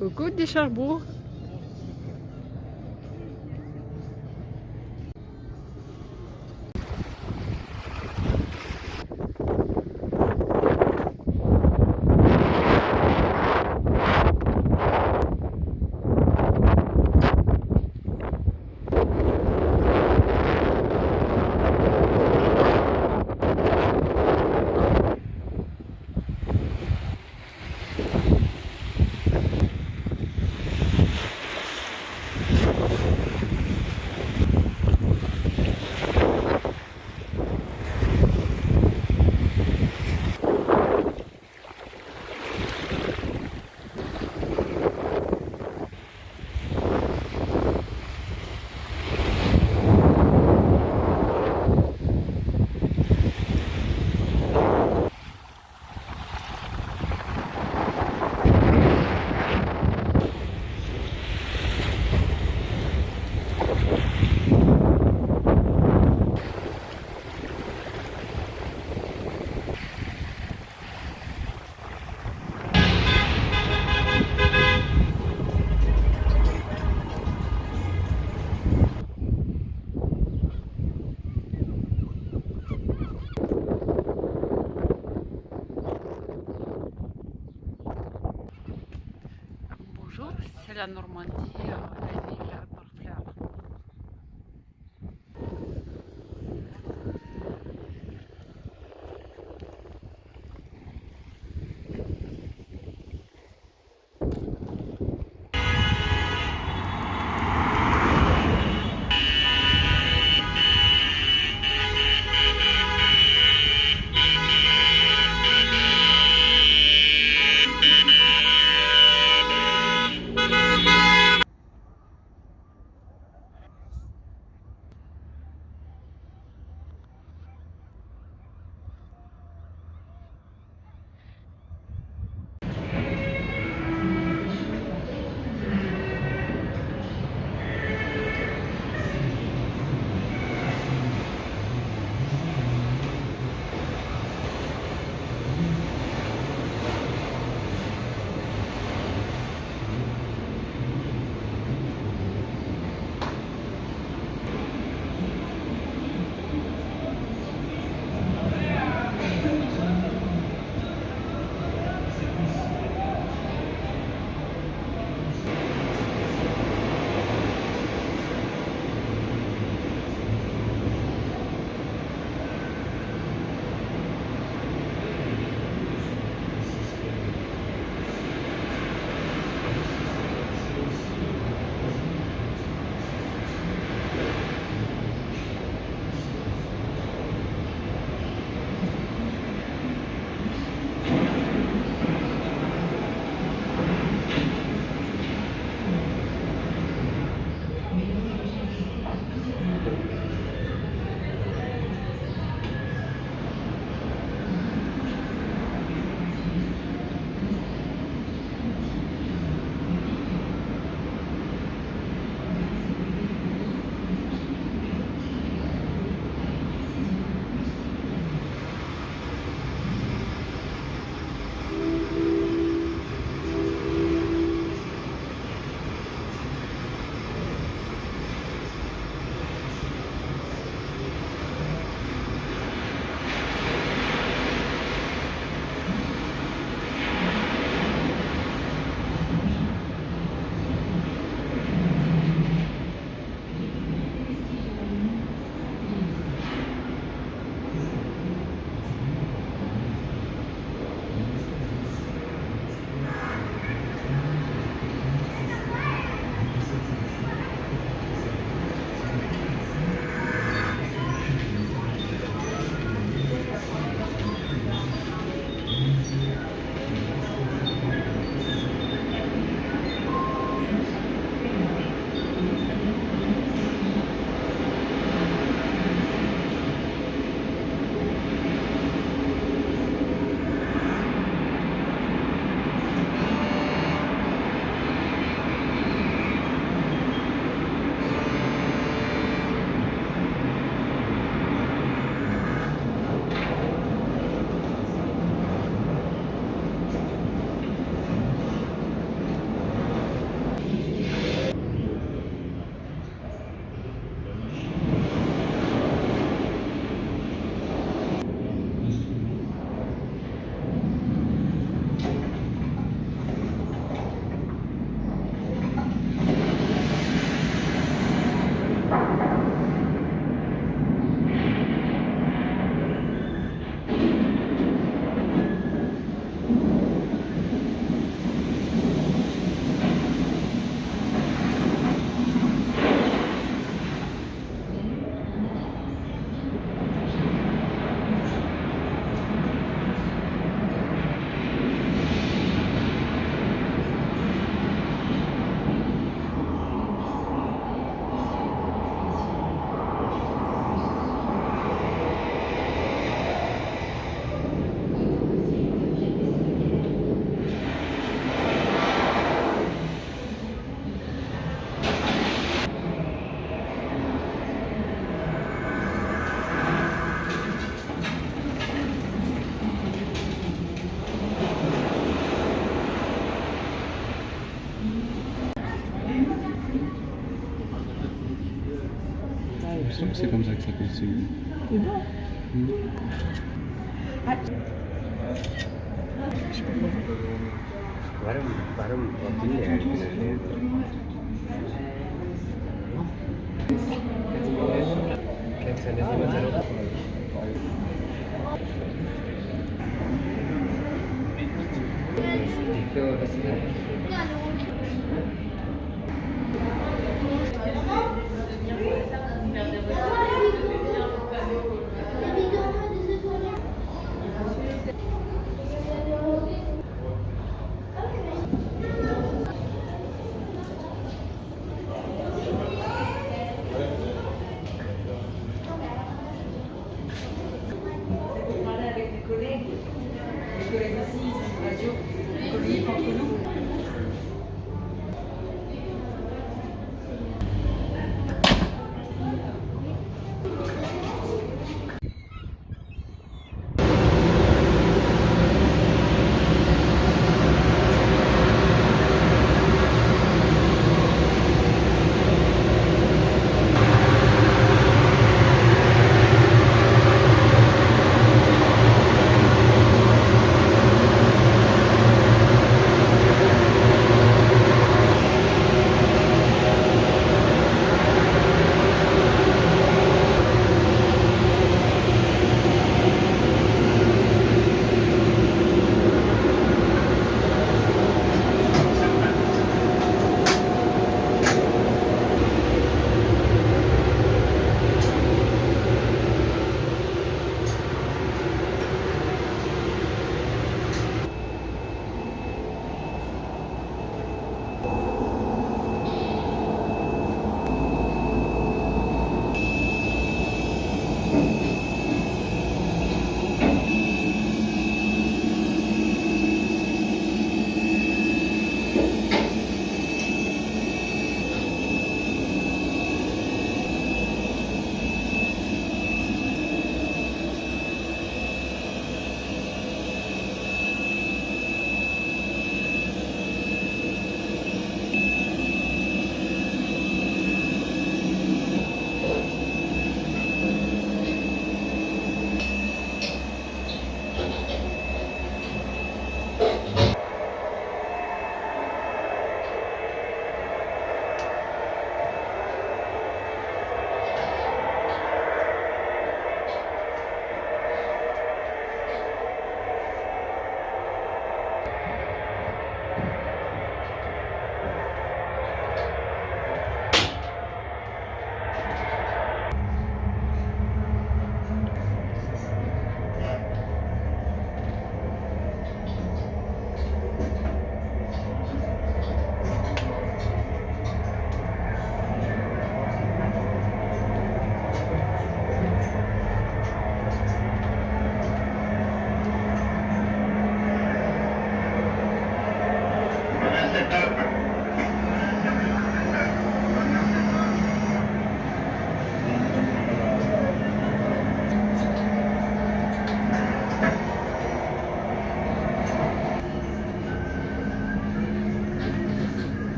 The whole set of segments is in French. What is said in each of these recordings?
Coucou des Cherbourg. Bonjour, c'est la Normandie, la ville Barfleur. sûr que c'est comme ça que ça s'appelle Séoul. C'est bon. வரும் இல்லை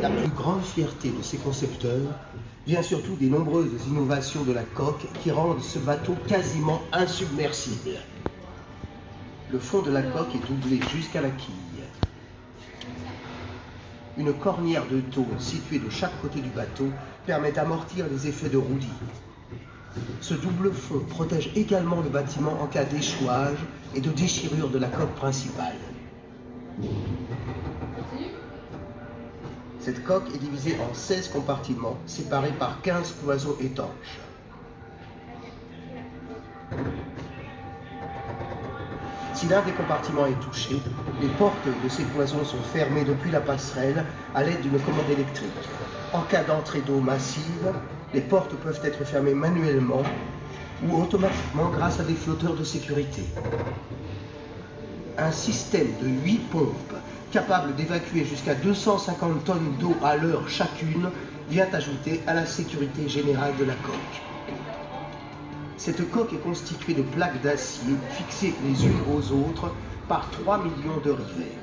La plus grande fierté de ses concepteurs vient surtout des nombreuses innovations de la coque qui rendent ce bateau quasiment insubmersible. Le fond de la coque est doublé jusqu'à la quille. Une cornière de tôle située de chaque côté du bateau permet d'amortir les effets de roulis. Ce double fond protège également le bâtiment en cas d'échouage et de déchirure de la coque principale. Cette coque est divisée en 16 compartiments, séparés par 15 cloisons étanches. Si l'un des compartiments est touché, les portes de ces cloisons sont fermées depuis la passerelle à l'aide d'une commande électrique. En cas d'entrée d'eau massive, les portes peuvent être fermées manuellement ou automatiquement grâce à des flotteurs de sécurité. Un système de 8 pompes capable d'évacuer jusqu'à 250 tonnes d'eau à l'heure chacune vient ajouter à la sécurité générale de la coque. Cette coque est constituée de plaques d'acier fixées les unes aux autres par 3 millions de rivets.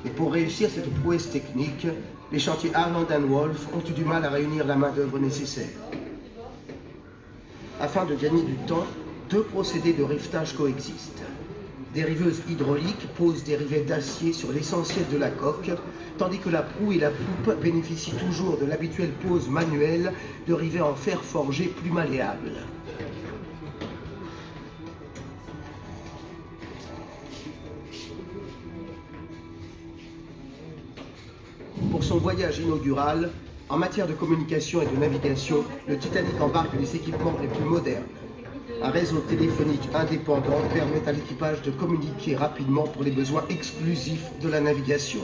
Et pour réussir cette prouesse technique, les chantiers Harland & Wolff ont eu du mal à réunir la main-d'œuvre nécessaire. Afin de gagner du temps, 2 procédés de rivetage coexistent. Des riveuses hydrauliques posent des rivets d'acier sur l'essentiel de la coque, tandis que la proue et la poupe bénéficient toujours de l'habituelle pose manuelle de rivets en fer forgé plus malléables. Pour son voyage inaugural, en matière de communication et de navigation, le Titanic embarque les équipements les plus modernes. Un réseau téléphonique indépendant permet à l'équipage de communiquer rapidement pour les besoins exclusifs de la navigation.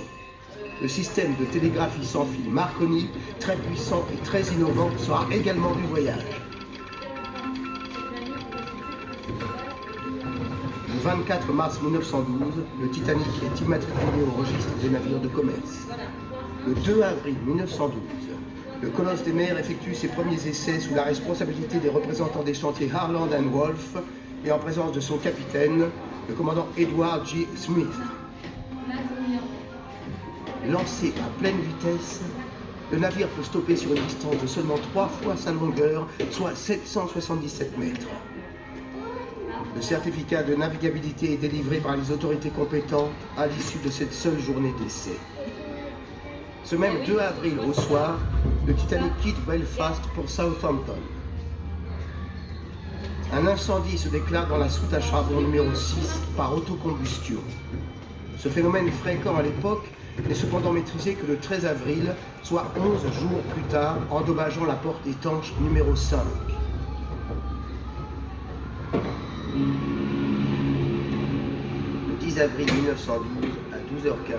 Le système de télégraphie sans fil Marconi, très puissant et très innovant, sera également du voyage. Le 24 mars 1912, le Titanic est immatriculé au registre des navires de commerce. Le 2 avril 1912, le colosse des mers effectue ses premiers essais sous la responsabilité des représentants des chantiers Harland & Wolff et en présence de son capitaine, le commandant Edward G. Smith. Lancé à pleine vitesse, le navire peut stopper sur une distance de seulement 3 fois sa longueur, soit 777 mètres. Le certificat de navigabilité est délivré par les autorités compétentes à l'issue de cette seule journée d'essai. Ce même 2 avril au soir, le Titanic quitte Belfast pour Southampton. Un incendie se déclare dans la soute à charbon numéro 6 par autocombustion. Ce phénomène fréquent à l'époque n'est cependant maîtrisé que le 13 avril, soit 11 jours plus tard, endommageant la porte étanche numéro 5. Le 10 avril 1912, à 12h15,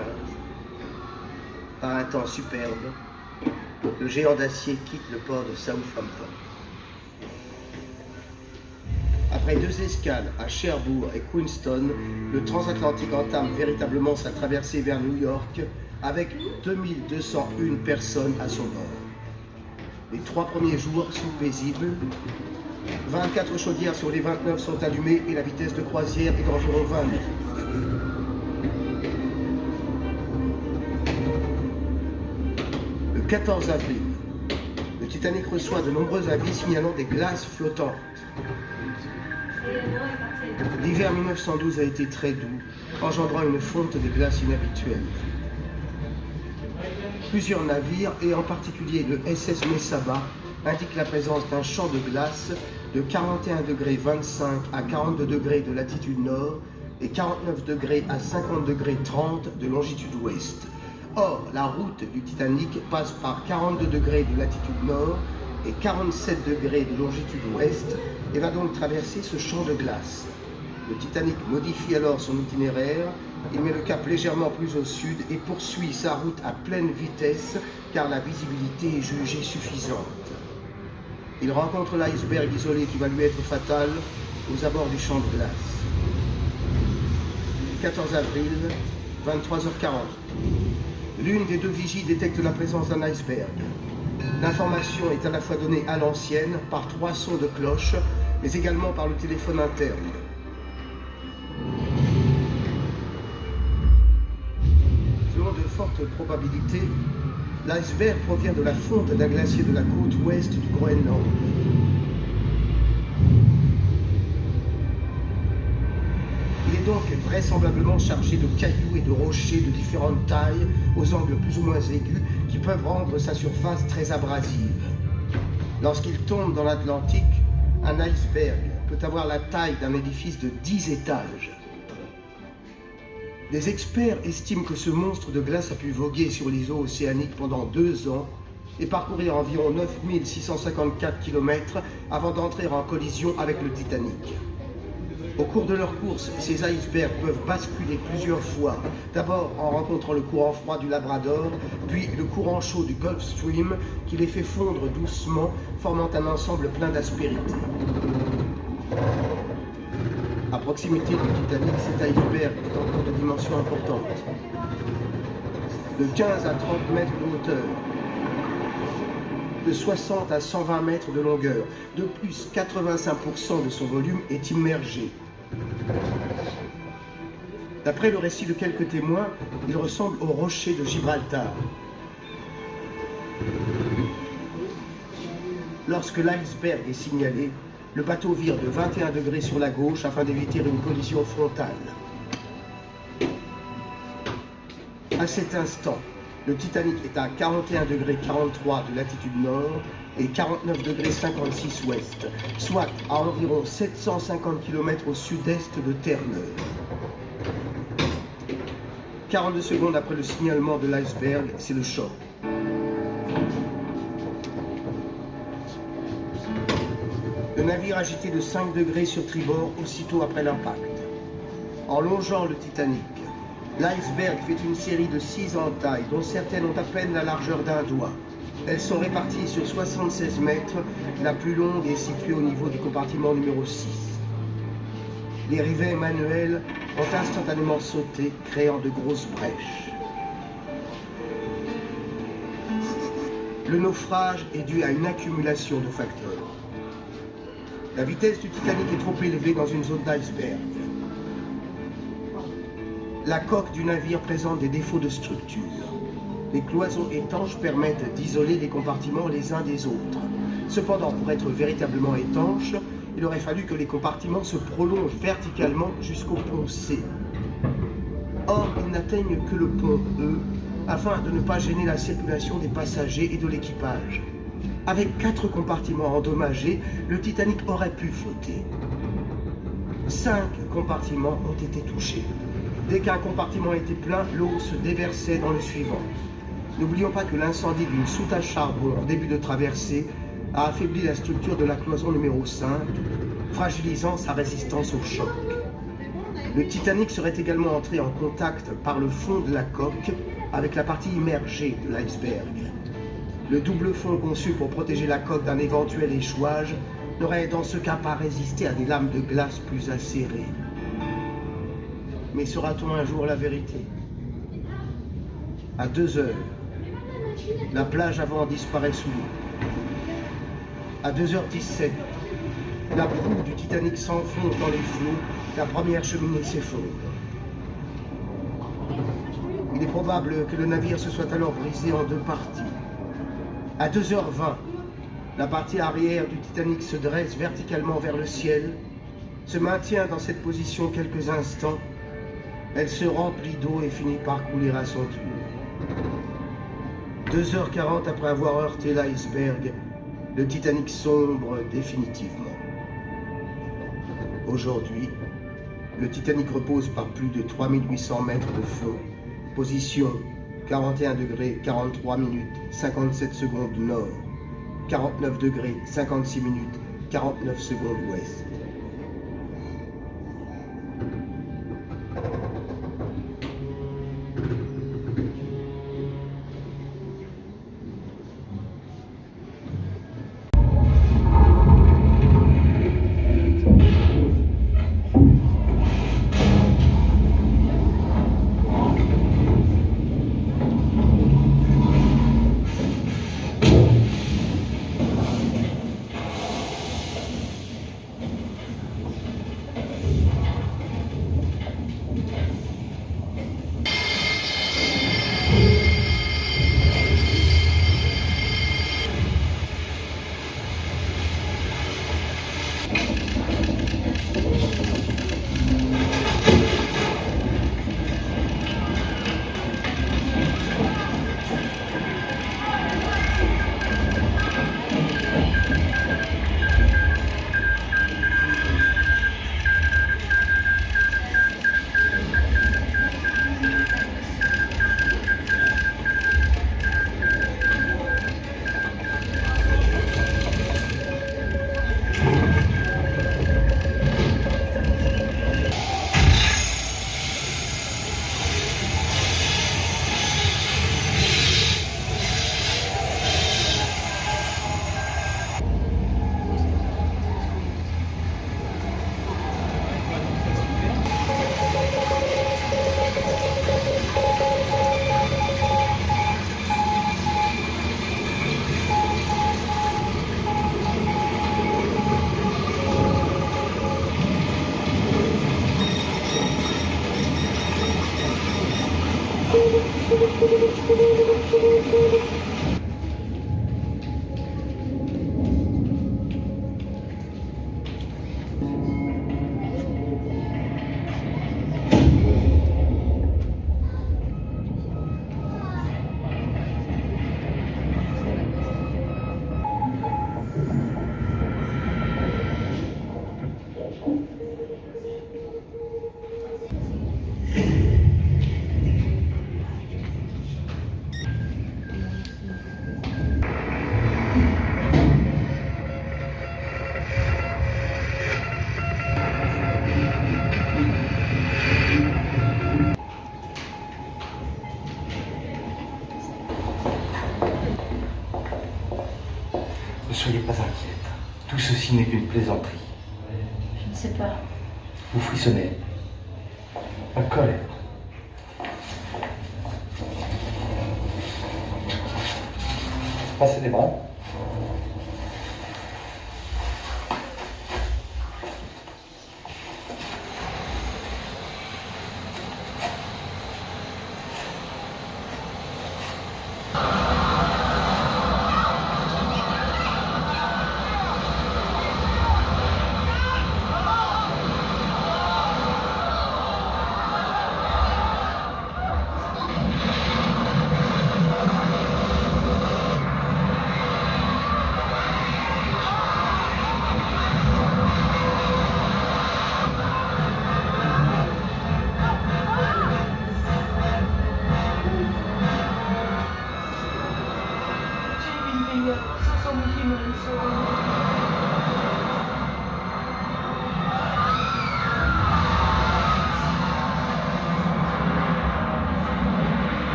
par un temps superbe, le géant d'acier quitte le port de Southampton. Après 2 escales à Cherbourg et Queenstown, le transatlantique entame véritablement sa traversée vers New York avec 2201 personnes à son bord. Les 3 premiers jours sont paisibles. 24 chaudières sur les 29 sont allumées et la vitesse de croisière est d'environ 20 nœuds. Le 14 avril, le Titanic reçoit de nombreux avis signalant des glaces flottantes. L'hiver 1912 a été très doux, engendrant une fonte de glace inhabituelle. Plusieurs navires, et en particulier le SS Mesaba, indiquent la présence d'un champ de glace de 41,25 degrés à 42 degrés de latitude nord et 49 degrés à 50 degrés 30 de longitude ouest. Or, la route du Titanic passe par 42 degrés de latitude nord et 47 degrés de longitude ouest et va donc traverser ce champ de glace. Le Titanic modifie alors son itinéraire, il met le cap légèrement plus au sud et poursuit sa route à pleine vitesse car la visibilité est jugée suffisante. Il rencontre l'iceberg isolé qui va lui être fatal aux abords du champ de glace. 14 avril, 23h40. L'une des 2 vigies détecte la présence d'un iceberg. L'information est à la fois donnée à l'ancienne par 3 sons de cloche, mais également par le téléphone interne. Selon de fortes probabilités, l'iceberg provient de la fonte d'un glacier de la côte ouest du Groenland. Il est donc vraisemblablement chargé de cailloux et de rochers de différentes tailles, aux angles plus ou moins aigus, qui peuvent rendre sa surface très abrasive. Lorsqu'il tombe dans l'Atlantique, un iceberg peut avoir la taille d'un édifice de 10 étages. Des experts estiment que ce monstre de glace a pu voguer sur les eaux océaniques pendant 2 ans et parcourir environ 9654 km avant d'entrer en collision avec le Titanic. Au cours de leur course, ces icebergs peuvent basculer plusieurs fois, d'abord en rencontrant le courant froid du Labrador, puis le courant chaud du Gulf Stream qui les fait fondre doucement, formant un ensemble plein d'aspérité. À proximité du Titanic, cet iceberg est encore de dimension importante. De 15 à 30 mètres de hauteur, de 60 à 120 mètres de longueur. De plus, 85% de son volume est immergé. D'après le récit de quelques témoins, il ressemble au rocher de Gibraltar. Lorsque l'iceberg est signalé, le bateau vire de 21 degrés sur la gauche afin d'éviter une collision frontale. À cet instant, le Titanic est à 41 degrés 43 de latitude nord et 49 degrés 56 ouest, soit à environ 750 km au sud-est de Terre-Neuve. 42 secondes après le signalement de l'iceberg, c'est le choc. Le navire agité de 5 degrés sur tribord aussitôt après l'impact. En longeant le Titanic, l'iceberg fait une série de 6 entailles, dont certaines ont à peine la largeur d'un doigt. Elles sont réparties sur 76 mètres, la plus longue est située au niveau du compartiment numéro 6. Les rivets manuels ont instantanément sauté, créant de grosses brèches. Le naufrage est dû à une accumulation de facteurs. La vitesse du Titanic est trop élevée dans une zone d'iceberg. La coque du navire présente des défauts de structure. Les cloisons étanches permettent d'isoler les compartiments les uns des autres. Cependant, pour être véritablement étanches, il aurait fallu que les compartiments se prolongent verticalement jusqu'au pont C. Or, ils n'atteignent que le pont E, afin de ne pas gêner la circulation des passagers et de l'équipage. Avec 4 compartiments endommagés, le Titanic aurait pu flotter. 5 compartiments ont été touchés. Dès qu'un compartiment était plein, l'eau se déversait dans le suivant. N'oublions pas que l'incendie d'une soute à charbon en début de traversée a affaibli la structure de la cloison numéro 5, fragilisant sa résistance au choc. Le Titanic serait également entré en contact par le fond de la coque avec la partie immergée de l'iceberg. Le double fond conçu pour protéger la coque d'un éventuel échouage n'aurait dans ce cas pas résisté à des lames de glace plus acérées. Mais saura-t-on un jour la vérité? À 2 heures, la plage avant disparaît sous l'eau. À 2h17, la proue du Titanic s'enfonce dans les flots, la première cheminée s'effondre. Il est probable que le navire se soit alors brisé en 2 parties. À 2h20, la partie arrière du Titanic se dresse verticalement vers le ciel, se maintient dans cette position quelques instants. Elle se remplit d'eau et finit par couler à son tour. 2h40 après avoir heurté l'iceberg, le Titanic sombre définitivement. Aujourd'hui, le Titanic repose par plus de 3800 mètres de fond, position 41 degrés 43 minutes 57 secondes nord, 49 degrés 56 minutes 49 secondes ouest. Ne soyez pas inquiète. Tout ceci n'est qu'une plaisanterie. Je ne sais pas. Vous frissonnez. Pas de colère. Passez les bras.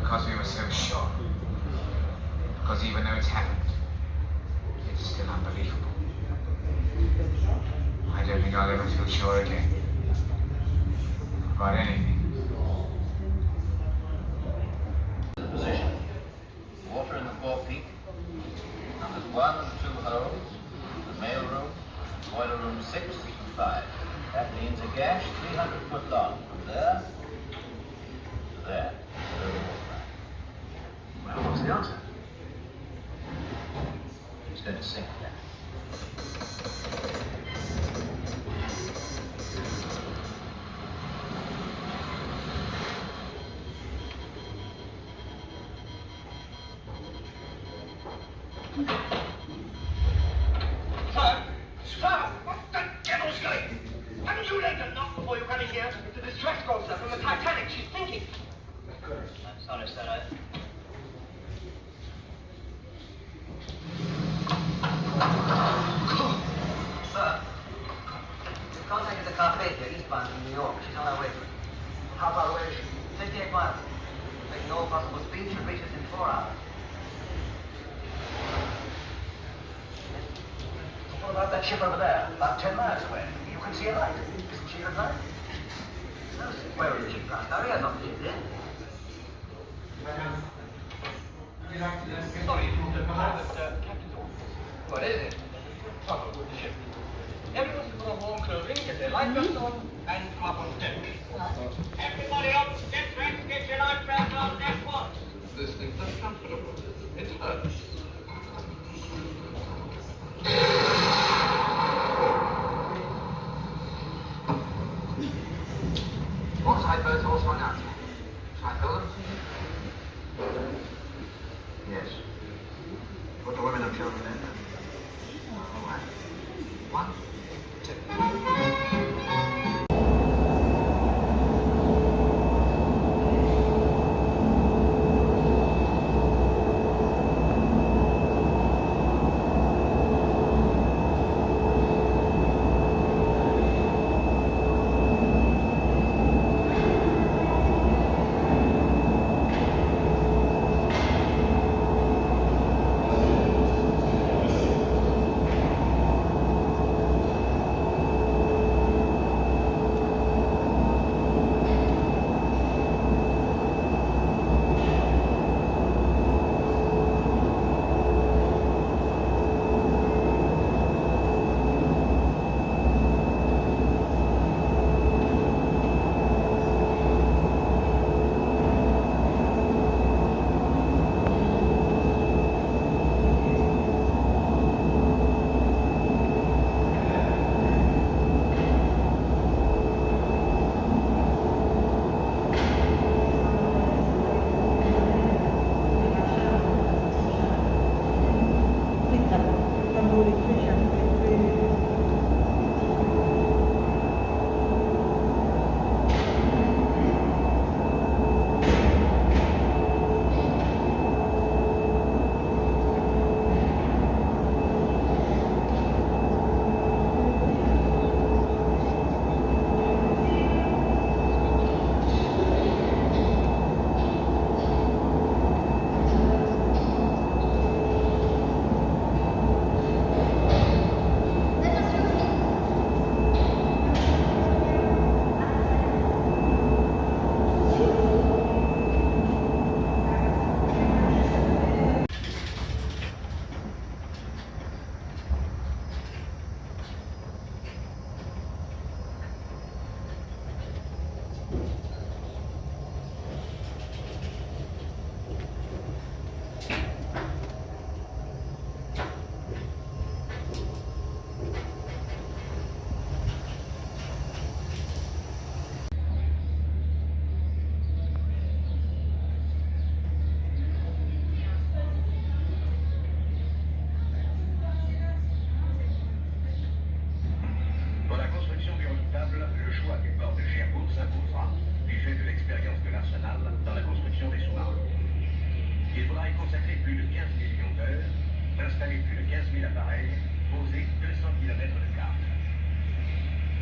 Because we were so sure. Because even though it's happened, it's still unbelievable. I don't think I'll ever feel sure again. About anything. Position. Water in the forepeak. Numbers 1 and 2 holds. The mail room. Boiler room 6 and 5. That means a gash 300 foot long. From there to there. Well, what's the answer? He's going to sink there. Sir! What the devil's going? Haven't you laid a knot before you come in here? The distress girl, sir, from the Titanic. She's thinking. I'm sorry, sir. Sir, contact is a cafe here, eastbound from New York. She's on her way to it. How far away is she? 58 miles. Making all possible speed, should reach us in 4 hours. What about that ship over there? About 10 miles away. You can see a light. Isn't she at night? No, sir. Where is she, Grant? Hurry, I've not seen it. Sorry, Captain. What is it? Trouble with the ship. Everyone's put on warm clothing, get their life vests on, and come up on deck. Everybody up, get dressed, get your life vests on, deck one. This thing's uncomfortable. It hurts. What side boats all swung out? Shall I fill them? Yes. Put the women and children in. All right. 1, 2. s'imposera du fait de l'expérience de l'Arsenal dans la construction des sous-marins. Il faudra y consacrer plus de 15 millions d'heures, installer plus de 15 000 appareils, poser 200 km de câbles.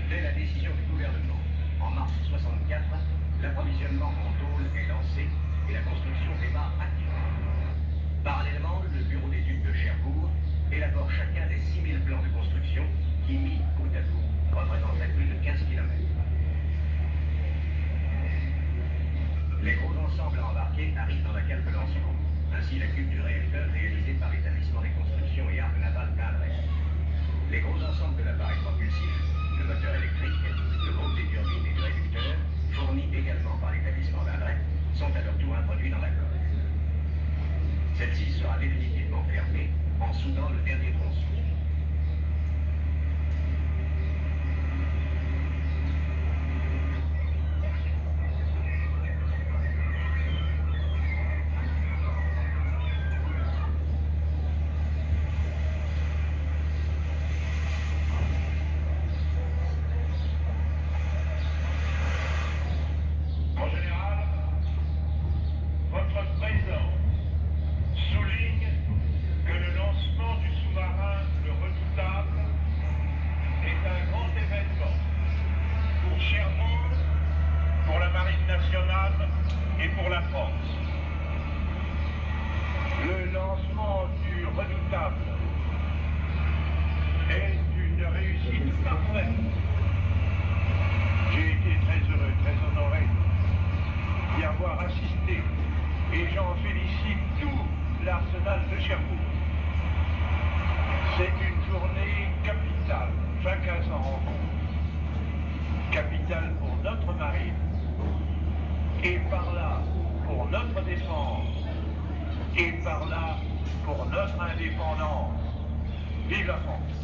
Dès la décision du gouvernement, en mars 1964, l'approvisionnement en tôle est lancé et la construction démarre activement. Parallèlement, le bureau d'études de Cherbourg élabore chacun des 6 000 plans de construction qui, mis bout à bout, représenteraient plus de 15 km. Les gros ensembles à embarquer arrivent dans la cale de lancement. Ainsi, la cube du réacteur réalisée par l'établissement des constructions et armes navales d'André. Les gros ensembles de l'appareil propulsif, le moteur électrique, le groupe des turbines et du réducteur, fournis également par l'établissement d'André, sont à leur tour introduits dans la coque. Celle-ci sera définitivement fermée en soudant le dernier tronçon. En général, votre présence souligne que le lancement du sous-marin Le Redoutable est un grand événement pour Cherbourg, pour la Marine nationale et pour la France. Le lancement du Redoutable est une réussite parfaite. J'ai été très heureux, très honoré d'y avoir assisté et j'en félicite tout l'arsenal de Cherbourg. C'est une journée capitale, chacun s'en rend compte. Capitale pour notre marine et par là pour notre défense et par là pour notre indépendance. Vive la France!